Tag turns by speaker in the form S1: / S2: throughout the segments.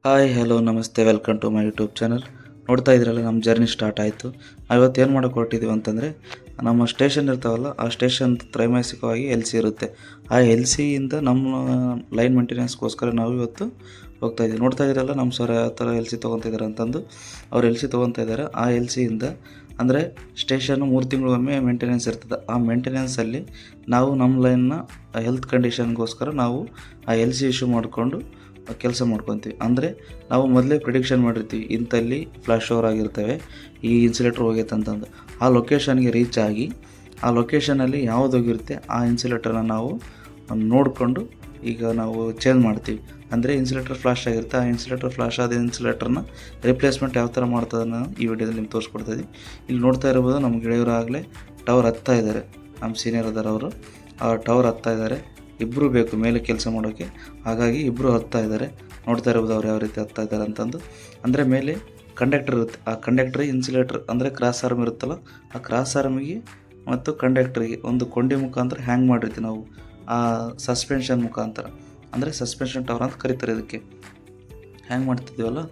S1: Hi hello ನಮಸ್ತೆ welcome to my YouTube channel. ನೋಡ್ತಾ ಇದ್ರಲ್ಲ, ನಮ್ಮ ಜರ್ನಿ ಸ್ಟಾರ್ಟ್ ಆಯಿತು. ಇವತ್ತು ಏನು ಮಾಡೋಕ್ಕೆ ಹೊರಟಿದ್ದೀವಿ ಅಂತಂದರೆ, ನಮ್ಮ ಸ್ಟೇಷನ್ ಇರ್ತಾವಲ್ಲ, ಆ ಸ್ಟೇಷನ್ ತ್ರೈಮಾಸಿಕವಾಗಿ ಎಲ್ ಸಿ ಇರುತ್ತೆ. ಆ ಎಲ್ ಸಿಯಿಂದ ನಮ್ಮ ಲೈನ್ ಮೇಂಟೆನೆನ್ಸ್ಗೋಸ್ಕರ ನಾವು ಇವತ್ತು ಹೋಗ್ತಾಯಿದ್ದೀವಿ. ನೋಡ್ತಾ ಇದ್ದೀರಲ್ಲ ನಮ್ಮ ಸರ್ ಯಾವ ಥರ ಎಲ್ ಸಿ ತೊಗೊತಿದ್ದಾರೆ ಅಂತಂದು. ಅವ್ರು ಎಲ್ ಸಿ ತೊಗೊತಾ ಇದ್ದಾರೆ. ಆ ಎಲ್ ಸಿಯಿಂದ ಅಂದರೆ ಸ್ಟೇಷನ್ನು 3 ತಿಂಗಳಿಗೊಮ್ಮೆ ಮೇಂಟೆನೆನ್ಸ್ ಇರ್ತದೆ. ಆ ಮೇಂಟೆನೆನ್ಸಲ್ಲಿ ನಾವು ನಮ್ಮ ಲೈನ್ನ ಹೆಲ್ತ್ ಕಂಡೀಷನ್ಗೋಸ್ಕರ ನಾವು ಆ ಎಲ್ ಸಿ ಇಶ್ಯೂ ಮಾಡಿಕೊಂಡು ಕೆಲಸ ಮಾಡ್ಕೊತೀವಿ. ಅಂದರೆ ನಾವು ಮೊದಲೇ ಪ್ರಿಡಿಕ್ಷನ್ ಮಾಡಿರ್ತೀವಿ, ಇಂಥಲ್ಲಿ ಫ್ಲಾಶ್ ಓವರ್ ಆಗಿರ್ತವೆ, ಈ ಇನ್ಸುಲೇಟರ್ ಹೋಗೈತೆ ಅಂತಂದು. ಆ ಲೊಕೇಶನ್ಗೆ ರೀಚ್ ಆಗಿ ಆ ಲೊಕೇಶನಲ್ಲಿ ಯಾವುದು ಹೋಗಿರುತ್ತೆ ಆ ಇನ್ಸುಲೇಟರ್ನ ನಾವು ನೋಡಿಕೊಂಡು ಈಗ ನಾವು ಚೇಂಜ್ ಮಾಡ್ತೀವಿ. ಅಂದರೆ ಇನ್ಸುಲೇಟರ್ ಫ್ಲಾಶ್ ಆಗಿರುತ್ತೆ, ಆ ಇನ್ಸುಲೇಟರ್ ಫ್ಲಾಶ್ ಆದ ಇನ್ಸುಲೇಟರ್ನ ರಿಪ್ಲೇಸ್ಮೆಂಟ್ ಯಾವ ಥರ ಮಾಡ್ತದನ್ನು ಈ ವಿಡಿಯೋದಲ್ಲಿ ನಿಮ್ಗೆ ತೋರಿಸ್ಕೊಡ್ತೀವಿ. ಇಲ್ಲಿ ನೋಡ್ತಾ ಇರ್ಬೋದು, ನಮ್ಮ ಗೆಳೆಯರು ಆಗಲೇ ಟವರ್ ಹತ್ತಾ ಇದ್ದಾರೆ. ನಮ್ಮ ಸೀನಿಯರ್ ಅದಾರ ಅವರು, ಆ ಟವರ್ ಹತ್ತಾ ಇದ್ದಾರೆ. ಇಬ್ಬರು ಬೇಕು ಮೇಲೆ ಕೆಲಸ ಮಾಡೋಕ್ಕೆ, ಹಾಗಾಗಿ ಇಬ್ಬರು ಹತ್ತಾ ಇದ್ದಾರೆ. ನೋಡ್ತಾ ಇರ್ಬೋದು ಅವ್ರು ಯಾವ ರೀತಿ ಹತ್ತಾ ಇದ್ದಾರೆ ಅಂತಂದು. ಅಂದರೆ ಮೇಲೆ ಕಂಡಕ್ಟರ್ ಇರುತ್ತೆ, ಆ ಕಂಡಕ್ಟರ್ ಇನ್ಸುಲೇಟರ್ ಅಂದರೆ ಕ್ರಾಸ್ ಆರ್ಮ್ ಇರುತ್ತಲ್ಲ, ಆ ಕ್ರಾಸ್ ಆರ್ಮಿಗೆ ಮತ್ತು ಕಂಡಕ್ಟ್ರಿಗೆ ಒಂದು ಕೊಂಡಿ ಮುಖಾಂತರ ಹ್ಯಾಂಗ್ ಮಾಡಿರ್ತೀವಿ ನಾವು, ಆ ಸಸ್ಪೆನ್ಷನ್ ಮುಖಾಂತರ. ಅಂದರೆ ಸಸ್ಪೆನ್ಷನ್ ಟವರ್ ಅಂತ ಕರೀತಾರೆ ಇದಕ್ಕೆ. ಹ್ಯಾಂಗ್ ಮಾಡ್ತಿದ್ದೀವಲ್ಲ,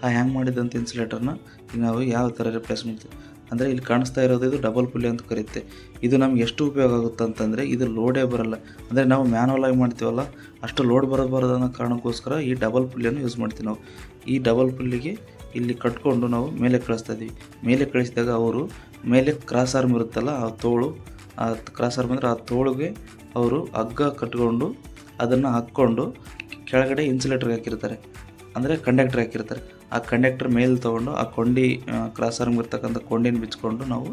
S1: ಆ ಹ್ಯಾಂಗ್ ಮಾಡಿದಂಥ ಇನ್ಸುಲೇಟರ್ನ ಈಗ ನಾವು ಯಾವ ಥರ ರಿಪ್ಲೇಸ್ ಮಾಡ್ತೀವಿ ಅಂದರೆ, ಇಲ್ಲಿ ಕಾಣಿಸ್ತಾ ಇರೋದು ಇದು ಡಬಲ್ ಪುಲ್ಲಿ ಅಂತ ಕರೀತೆ. ಇದು ನಮ್ಗೆ ಎಷ್ಟು ಉಪಯೋಗ ಆಗುತ್ತೆ ಅಂತಂದರೆ, ಇದು ಲೋಡೇ ಬರೋಲ್ಲ. ಅಂದರೆ ನಾವು ಮ್ಯಾನುವಲ್ ಆಗಿ ಮಾಡ್ತೀವಲ್ಲ, ಅಷ್ಟು ಲೋಡ್ ಬರೋದು ಅನ್ನೋ ಕಾರಣಕ್ಕೋಸ್ಕರ ಈ ಡಬಲ್ ಪುಲ್ಲಿಯನ್ನು ಯೂಸ್ ಮಾಡ್ತೀವಿ ನಾವು. ಈ ಡಬಲ್ ಪುಲ್ಲಿಗೆ ಇಲ್ಲಿ ಕಟ್ಕೊಂಡು ನಾವು ಮೇಲೆ ಕಳಿಸ್ತಾ ಇದ್ದೀವಿ. ಮೇಲೆ ಕಳಿಸಿದಾಗ ಅವರು ಮೇಲೆ ಕ್ರಾಸ್ ಆರ್ಮ್ ಇರುತ್ತಲ್ಲ, ಆ ತೋಳು, ಆ ಕ್ರಾಸ್ ಆರ್ಮ್ ಅಂದರೆ ಆ ತೋಳಿಗೆ ಅವರು ಹಗ್ಗ ಕಟ್ಕೊಂಡು ಅದನ್ನು ಹಾಕ್ಕೊಂಡು ಕೆಳಗಡೆ ಇನ್ಸುಲೇಟರ್ಗೆ ಹಾಕಿರ್ತಾರೆ, ಅಂದರೆ ಕಂಡಕ್ಟರ್ ಹಾಕಿರ್ತಾರೆ. ಆ ಕಂಡಕ್ಟರ್ ಮೇಲೆ ತೊಗೊಂಡು ಆ ಕೊಂಡಿ ಕ್ರಾಸ್ ಆರ್ಮ್ ಇರ್ತಕ್ಕಂಥ ಕೊಂಡಿನ ಬಿಚ್ಕೊಂಡು ನಾವು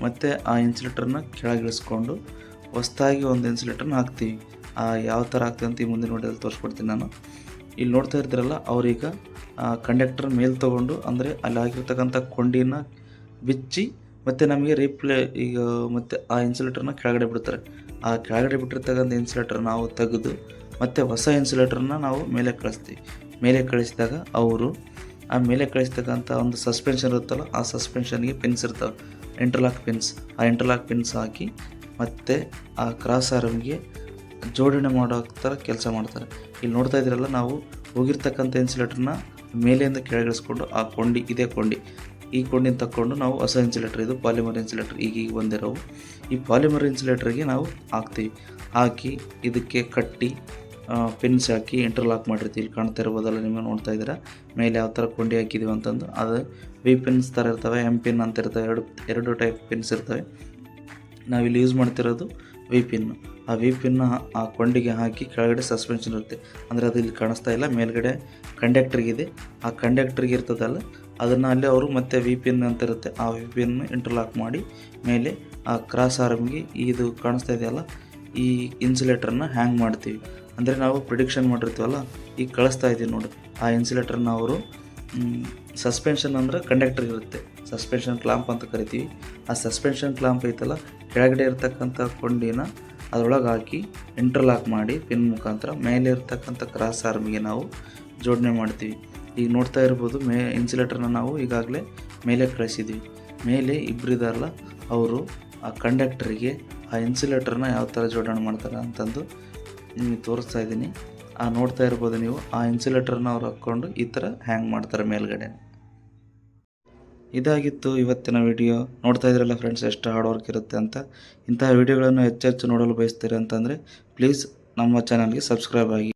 S1: ಮತ್ತೆ ಆ ಇನ್ಸುಲೇಟರ್ನ ಕೆಳಗಿಳಿಸ್ಕೊಂಡು ಹೊಸದಾಗಿ ಒಂದು ಇನ್ಸುಲೇಟರ್ನ ಹಾಕ್ತೀವಿ. ಯಾವ ಥರ ಹಾಕ್ತೀವಿ ಅಂತ ಈ ಮುಂದಿನ ವಿಡಿಯೋದಲ್ಲಿ ತೋರಿಸ್ಕೊಡ್ತೀನಿ ನಾನು. ಇಲ್ಲಿ ನೋಡ್ತಾ ಇರ್ತೀರಲ್ಲ, ಅವ್ರೀಗ ಕಂಡಕ್ಟರ್ ಮೇಲೆ ತೊಗೊಂಡು ಅಂದರೆ ಅಲ್ಲಿ ಹಾಕಿರ್ತಕ್ಕಂಥ ಕೊಂಡಿನ ಬಿಚ್ಚಿ ಮತ್ತು ನಮಗೆ ಈಗ ಮತ್ತು ಆ ಇನ್ಸುಲೇಟರ್ನ ಕೆಳಗಡೆ ಬಿಡ್ತಾರೆ. ಆ ಕೆಳಗಡೆ ಬಿಟ್ಟಿರ್ತಕ್ಕಂಥ ಇನ್ಸುಲೇಟರ್ ನಾವು ತೆಗೆದು ಮತ್ತು ಹೊಸ ಇನ್ಸುಲೇಟರ್ನ ನಾವು ಮೇಲೆ ಕಳಿಸ್ತೀವಿ. ಮೇಲೆ ಕಳಿಸಿದಾಗ ಅವರು ಆ ಮೇಲೆ ಕಳಿಸ್ತಕ್ಕಂಥ ಒಂದು ಸಸ್ಪೆನ್ಷನ್ ಇರುತ್ತಲ್ಲ, ಆ ಸಸ್ಪೆನ್ಷನ್ಗೆ ಪಿನ್ಸ್ ಇರ್ತವೆ, ಇಂಟರ್ಲಾಕ್ ಪಿನ್ಸ್. ಆ ಇಂಟರ್ಲಾಕ್ ಪಿನ್ಸ್ ಹಾಕಿ ಮತ್ತು ಆ ಕ್ರಾಸ್ ಆರ್ಮ್ಗೆ ಜೋಡಣೆ ಮಾಡೋ ಥರ ಕೆಲಸ ಮಾಡ್ತಾರೆ. ಇಲ್ಲಿ ನೋಡ್ತಾ ಇದ್ದೀರಲ್ಲ, ನಾವು ಹೋಗಿರ್ತಕ್ಕಂಥ ಇನ್ಸುಲೇಟರ್ನ ಮೇಲೆಯಿಂದ ಕೆಳಗಿಳಿಸ್ಕೊಂಡು ಆ ಕೊಂಡಿ, ಇದೇ ಕೊಂಡಿ, ಈ ಕೊಂಡಿನ ತಕ್ಕೊಂಡು ನಾವು ಹೊಸ ಇನ್ಸುಲೇಟರ್, ಇದು ಪಾಲಿಮರ್ ಇನ್ಸುಲೇಟರ್ ಈಗೀಗ ಬಂದಿರೋವು, ಈ ಪಾಲಿಮರ್ ಇನ್ಸುಲೇಟರ್ಗೆ ನಾವು ಹಾಕ್ತೀವಿ. ಹಾಕಿ ಇದಕ್ಕೆ ಕಟ್ಟಿ ಪಿನ್ಸ್ ಹಾಕಿ ಇಂಟರ್ಲಾಕ್ ಮಾಡಿರ್ತೀವಿ. ಇಲ್ಲಿ ಕಾಣ್ತಾ ಇರ್ಬೋದಲ್ಲ, ನಿಮಗೆ ನೋಡ್ತಾ ಇದ್ದೀರಾ ಮೇಲೆ ಯಾವ ಥರ ಕೊಂಡಿ ಹಾಕಿದ್ದೀವಿ ಅಂತಂದು. ಅದು ವಿ ಪಿನ್ಸ್ ಥರ ಇರ್ತವೆ, ಎಮ್ ಪಿನ್ ಅಂತ ಇರ್ತವೆ, ಎರಡು ಟೈಪ್ ಪಿನ್ಸ್ ಇರ್ತವೆ. ನಾವಿಲ್ಲಿ ಯೂಸ್ ಮಾಡ್ತಿರೋದು ವಿ ಪಿನ್ನು. ಆ ವಿ ಪಿನ್ನ ಆ ಕೊಂಡಿಗೆ ಹಾಕಿ ಕೆಳಗಡೆ ಸಸ್ಪೆನ್ಷನ್ ಇರುತ್ತೆ, ಅಂದರೆ ಅದು ಇಲ್ಲಿ ಕಾಣಿಸ್ತಾ ಇಲ್ಲ, ಮೇಲ್ಗಡೆ ಕಂಡಕ್ಟ್ರಿಗಿದೆ. ಆ ಕಂಡಕ್ಟ್ರಿಗೆ ಇರ್ತದಲ್ಲ, ಅದನ್ನು ಅಲ್ಲಿ ಅವರು ಮತ್ತೆ ವಿ ಪಿನ್ ಅಂತ ಇರುತ್ತೆ, ಆ ವಿ ಪಿನ್ ಇಂಟರ್ಲಾಕ್ ಮಾಡಿ ಮೇಲೆ ಆ ಕ್ರಾಸ್ ಆರ್ಮ್ಗೆ ಇದು ಕಾಣಿಸ್ತಾ ಇದೆಯಲ್ಲ, ಈ ಇನ್ಸುಲೇಟರ್ನ ಹ್ಯಾಂಗ್ ಮಾಡ್ತೀವಿ. ಅಂದರೆ ನಾವು ಪ್ರಿಡಿಕ್ಷನ್ ಮಾಡಿರ್ತೀವಲ್ಲ, ಈಗ ಕಳಿಸ್ತಾ ಇದ್ದೀವಿ ನೋಡಿ, ಆ ಇನ್ಸುಲೇಟರ್ನ ಅವರು ಸಸ್ಪೆನ್ಷನ್ ಅಂದರೆ ಕಂಡಕ್ಟರ್ ಇರುತ್ತೆ, ಸಸ್ಪೆನ್ಷನ್ ಕ್ಲಾಂಪ್ ಅಂತ ಕರಿತೀವಿ. ಆ ಸಸ್ಪೆನ್ಷನ್ ಕ್ಲಾಂಪ್ ಐತಲ್ಲ, ಕೆಳಗಡೆ ಇರ್ತಕ್ಕಂಥ ಕೊಂಡಿನ ಅದರೊಳಗೆ ಹಾಕಿ ಇಂಟರ್ಲಾಕ್ ಮಾಡಿ ಪಿನ್ ಮುಖಾಂತರ ಮೇಲೆ ಇರ್ತಕ್ಕಂಥ ಕ್ರಾಸ್ ಆರ್ಮಿಗೆ ನಾವು ಜೋಡಣೆ ಮಾಡ್ತೀವಿ. ಈಗ ನೋಡ್ತಾ ಇರ್ಬೋದು, ಇನ್ಸುಲೇಟರ್ನ ನಾವು ಈಗಾಗಲೇ ಮೇಲೆ ಕಳಿಸಿದ್ವಿ. ಮೇಲೆ ಇಬ್ಬರಿದಾರಲ್ಲ, ಅವರು ಆ ಕಂಡಕ್ಟರಿಗೆ ಆ ಇನ್ಸುಲೇಟರ್ನ ಯಾವ ಥರ ಜೋಡಣೆ ಮಾಡ್ತಾರೆ ಅಂತಂದು ನಿಮಗೆ ತೋರಿಸ್ತಾ ಇದ್ದೀನಿ. ನೋಡ್ತಾ ಇರ್ಬೋದು ನೀವು, ಆ ಇನ್ಸುಲೇಟರ್ನ ಅವ್ರು ಹಾಕ್ಕೊಂಡು ಈ ಥರ ಹ್ಯಾಂಗ್ ಮಾಡ್ತಾರೆ ಮೇಲ್ಗಡೆ. ಇದಾಗಿತ್ತು ಇವತ್ತಿನ ವಿಡಿಯೋ. ನೋಡ್ತಾ ಇದ್ರಲ್ಲ ಫ್ರೆಂಡ್ಸ್, ಎಷ್ಟು ಹಾರ್ಡ್ ವರ್ಕ್ ಇರುತ್ತೆ ಅಂತ. ಇಂತಹ ವಿಡಿಯೋಗಳನ್ನು ಹೆಚ್ಚೆಚ್ಚು ನೋಡಲು ಬಯಸ್ತೀರಿ ಅಂತಂದರೆ ಪ್ಲೀಸ್ ನಮ್ಮ ಚಾನಲ್ಗೆ ಸಬ್ಸ್ಕ್ರೈಬ್ ಆಗಿ.